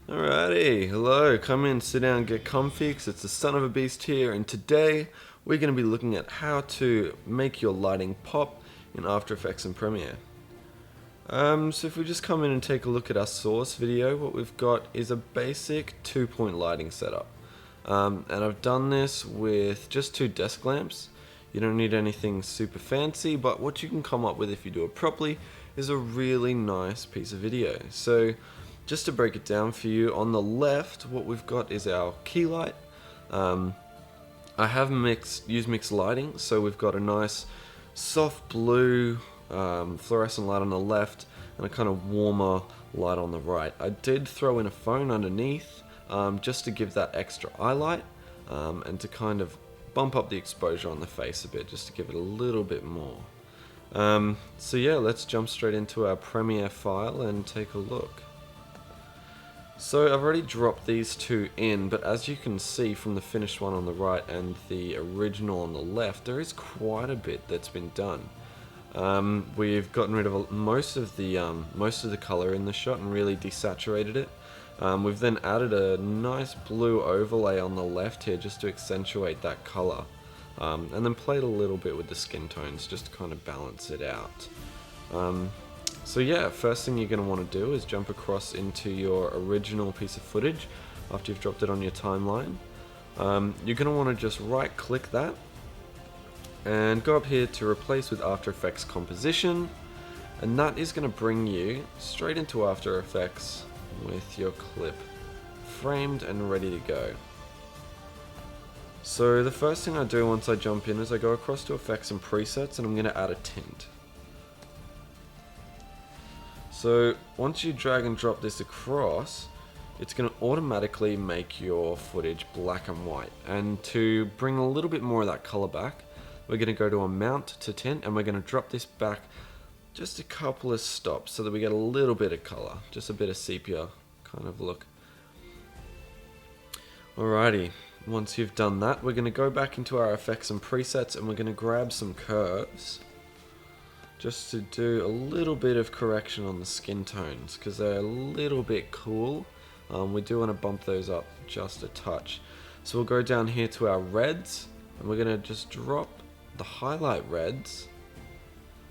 Alrighty, hello, come in, sit down, get comfy, 'cause it's the son of a beast here, and today we're going to be looking at how to make your lighting pop in After Effects and Premiere. So if we just come in and take a look at our source video, what we've got is a basic 2-point lighting setup. And I've done this with just 2 desk lamps. You don't need anything super fancy, but what you can come up with if you do it properly is a really nice piece of video. So just to break it down for you, on the left, what we've got is our key light. I have used mixed lighting, so we've got a nice soft blue fluorescent light on the left and a kind of warmer light on the right. I did throw in a phone underneath just to give that extra eye light and to kind of bump up the exposure on the face a bit, just to give it a little bit more. So yeah, let's jump straight into our Premiere file and take a look. So I've already dropped these 2 in, but as you can see from the finished one on the right and the original on the left, there is quite a bit that's been done. We've gotten rid of most of the color in the shot and really desaturated it. We've then added a nice blue overlay on the left here just to accentuate that color, and then played a little bit with the skin tones just to kind of balance it out. So yeah, first thing you're going to want to do is jump across into your original piece of footage after you've dropped it on your timeline. You're going to want to just right click that and go up here to replace with After Effects Composition, and that is going to bring you straight into After Effects with your clip framed and ready to go. So the first thing I do once I jump in is I go across to Effects and Presets, and I'm going to add a tint. So once you drag and drop this across, it's going to automatically make your footage black and white. And to bring a little bit more of that color back, we're going to go to Amount to Tint, and we're going to drop this back just a couple of stops so that we get a little bit of color, just a bit of sepia kind of look. Alrighty, once you've done that, we're going to go back into our effects and presets, and we're going to grab some curves just to do a little bit of correction on the skin tones because they're a little bit cool. We do want to bump those up just a touch. So we'll go down here to our reds, and we're going to just drop the highlight reds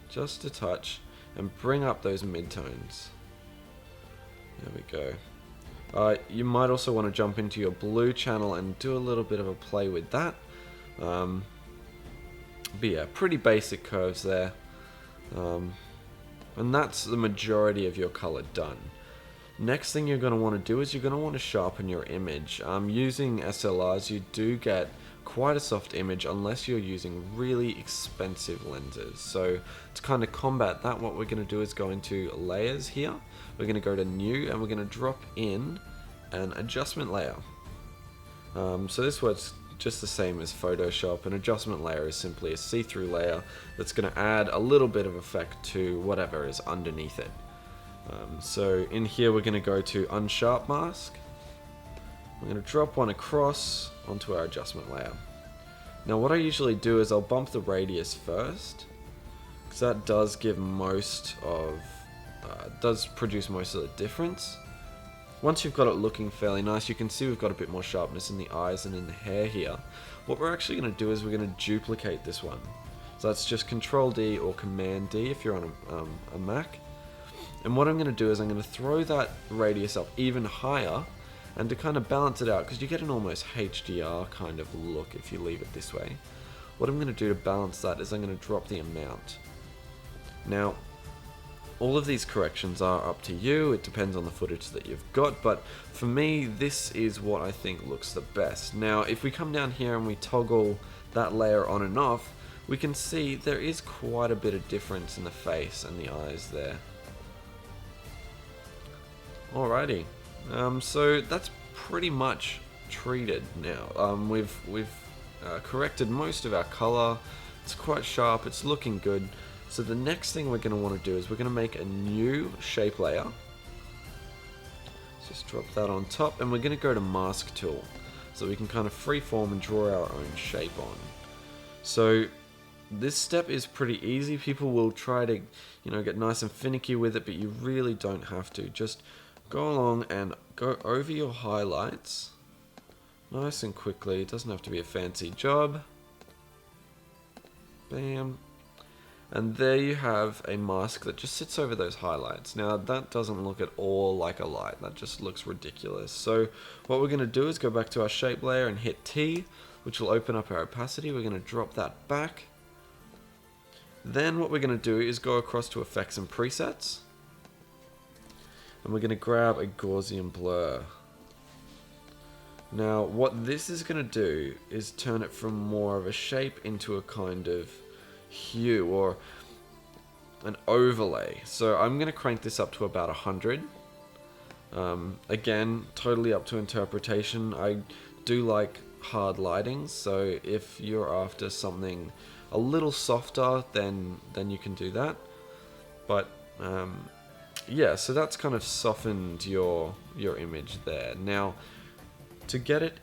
just a touch and bring up those midtones. There we go. You might also want to jump into your blue channel and do a little bit of a play with that. But yeah, pretty basic curves there. And that's the majority of your color done. Next thing you're going to want to do is you're going to want to sharpen your image. Using SLRs, you do get quite a soft image unless you're using really expensive lenses. So to kind of combat that, what we're going to do is go into layers here. We're going to go to new, and we're going to drop in an adjustment layer. So this works just the same as Photoshop. An adjustment layer is simply a see-through layer that's going to add a little bit of effect to whatever is underneath it. So in here we're going to go to Unsharp Mask. I'm going to drop one across onto our adjustment layer. Now what I usually do is I'll bump the radius first, because that does give does produce most of the difference. Once you've got it looking fairly nice, you can see we've got a bit more sharpness in the eyes and in the hair here. What we're actually going to do is we're going to duplicate this one. So that's just Control D or Command D if you're on a Mac. And what I'm going to do is I'm going to throw that radius up even higher, and to kind of balance it out, because you get an almost HDR kind of look if you leave it this way. What I'm going to do to balance that is I'm going to drop the amount. Now, all of these corrections are up to you. It depends on the footage that you've got, but for me, this is what I think looks the best. Now, if we come down here and we toggle that layer on and off, we can see there is quite a bit of difference in the face and the eyes there. Alrighty, so that's pretty much treated now. We've corrected most of our color. It's quite sharp. It's looking good. So the next thing we're going to want to do is we're going to make a new shape layer. Let's just drop that on top, and we're going to go to Mask Tool, so we can kind of freeform and draw our own shape on. So this step is pretty easy. People will try to, get nice and finicky with it, but you really don't have to. Just go along and go over your highlights nice and quickly. It doesn't have to be a fancy job. Bam. And there you have a mask that just sits over those highlights. Now that doesn't look at all like a light, that just looks ridiculous. So what we're going to do is go back to our shape layer and hit T, which will open up our opacity. We're going to drop that back. Then what we're going to do is go across to effects and presets. And we're going to grab a Gaussian blur. Now what this is going to do is turn it from more of a shape into a kind of hue or an overlay. So I'm going to crank this up to about 100. Again, totally up to interpretation. I do like hard lighting, so if you're after something a little softer, then you can do that. But yeah, so that's kind of softened your image there. Now to get it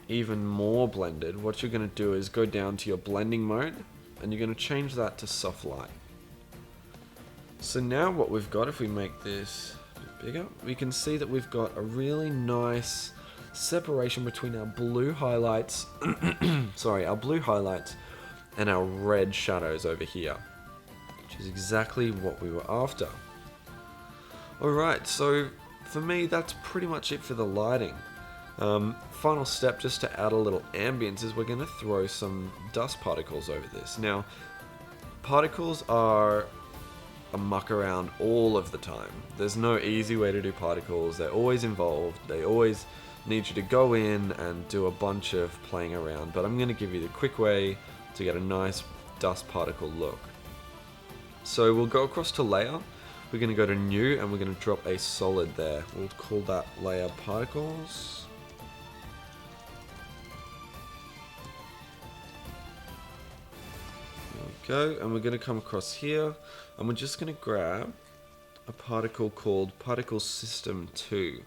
even more blended, what you're going to do is go down to your blending mode and you're going to change that to soft light. So now what we've got, if we make this a bit bigger, we can see that we've got a really nice separation between our blue highlights our blue highlights and our red shadows over here, which is exactly what we were after. Alright, so for me that's pretty much it for the lighting. Final step, just to add a little ambience, is we're going to throw some dust particles over this. Now, particles are a muck around all of the time. There's no easy way to do particles. They're always involved. They always need you to go in and do a bunch of playing around. But I'm going to give you the quick way to get a nice dust particle look. So we'll go across to layer. We're going to go to new and we're going to drop a solid there. We'll call that layer particles. Go, and we're going to come across here and we're just going to grab a particle called Particle System 2.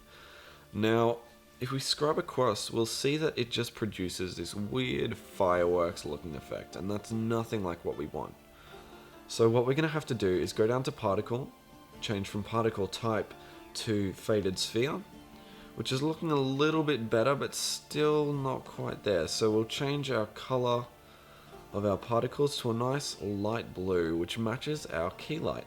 Now if we scrub across, we'll see that it just produces this weird fireworks looking effect, and that's nothing like what we want. So what we're going to have to do is go down to particle, change from particle type to faded sphere, which is looking a little bit better but still not quite there. So we'll change our color of our particles to a nice light blue, which matches our key light.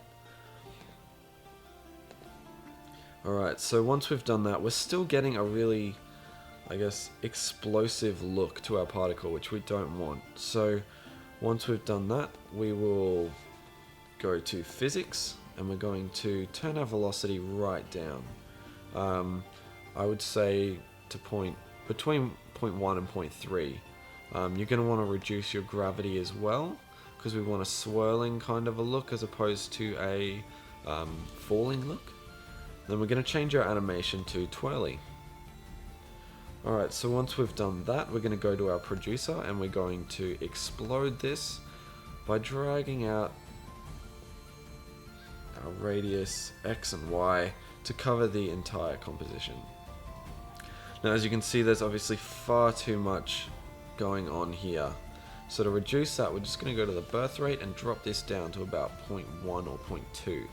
Alright, so once we've done that, we're still getting a really, I guess, explosive look to our particle, which we don't want. So once we've done that, we will go to physics, and we're going to turn our velocity right down. I would say to between 0.1 and 0.3. You're going to want to reduce your gravity as well, because we want a swirling kind of a look as opposed to a falling look. Then we're going to change our animation to twirly. Alright, so once we've done that, we're going to go to our producer and we're going to explode this by dragging out our radius X and Y to cover the entire composition. Now as you can see, there's obviously far too much going on here. So to reduce that, we're just going to go to the birth rate and drop this down to about 0.1 or 0.2.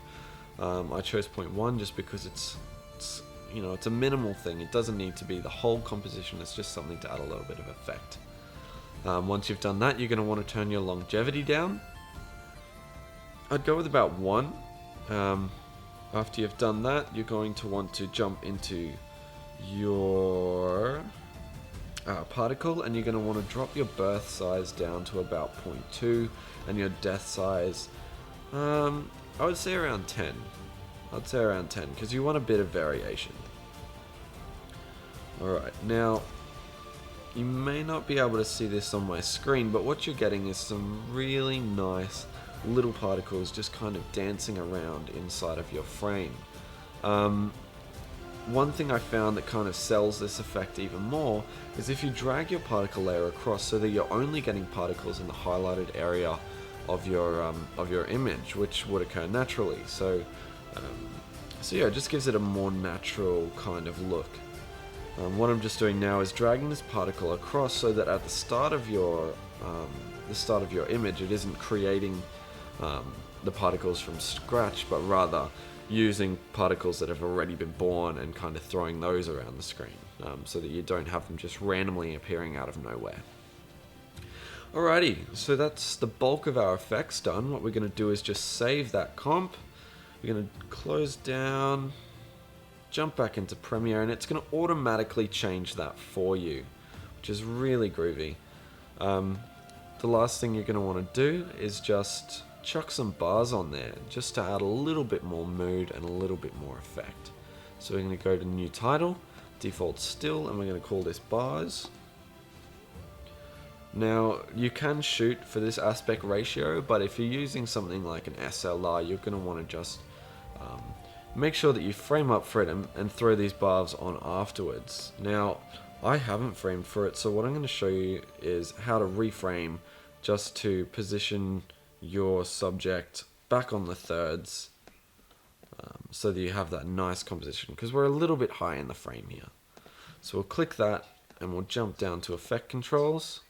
I chose 0.1 just because it's you know, it's a minimal thing. It doesn't need to be the whole composition. It's just something to add a little bit of effect. Once you've done that, you're going to want to turn your longevity down. I'd go with about 1. After you've done that, you're going to want to jump into your particle, and you're going to want to drop your birth size down to about 0.2 and your death size, I would say around 10. I'd say around 10 because you want a bit of variation. Alright, now you may not be able to see this on my screen, but what you're getting is some really nice little particles just kind of dancing around inside of your frame. One thing I found that kind of sells this effect even more is if you drag your particle layer across so that you're only getting particles in the highlighted area of your image, which would occur naturally. So yeah, it just gives it a more natural kind of look. What I'm just doing now is dragging this particle across so that at the start of your image, it isn't creating the particles from scratch, but rather using particles that have already been born and kind of throwing those around the screen, so that you don't have them just randomly appearing out of nowhere. Alrighty, so that's the bulk of our effects done. What we're going to do is just save that comp. We're going to close down, jump back into Premiere, and it's going to automatically change that for you, which is really groovy. The last thing you're going to want to do is just chuck some bars on there, just to add a little bit more mood and a little bit more effect. So we're going to go to new title, default still, and we're going to call this bars. Now, you can shoot for this aspect ratio, but if you're using something like an SLR, you're going to want to just make sure that you frame up for it and throw these bars on afterwards. Now, I haven't framed for it, so what I'm going to show you is how to reframe just to position your subject back on the thirds, so that you have that nice composition, because we're a little bit high in the frame here. So we'll click that and we'll jump down to effect controls.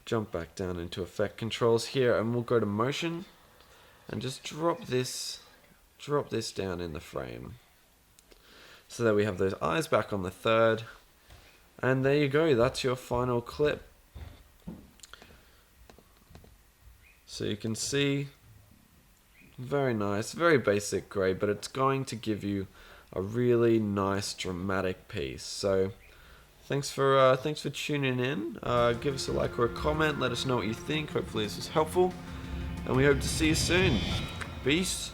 Jump back down into effect controls here, and we'll go to motion and just drop this down in the frame so that we have those eyes back on the third. And there you go, that's your final clip. So you can see, very nice, very basic grade, but it's going to give you a really nice dramatic piece. So thanks for tuning in. Give us a like or a comment. Let us know what you think. Hopefully this was helpful. And we hope to see you soon. Peace.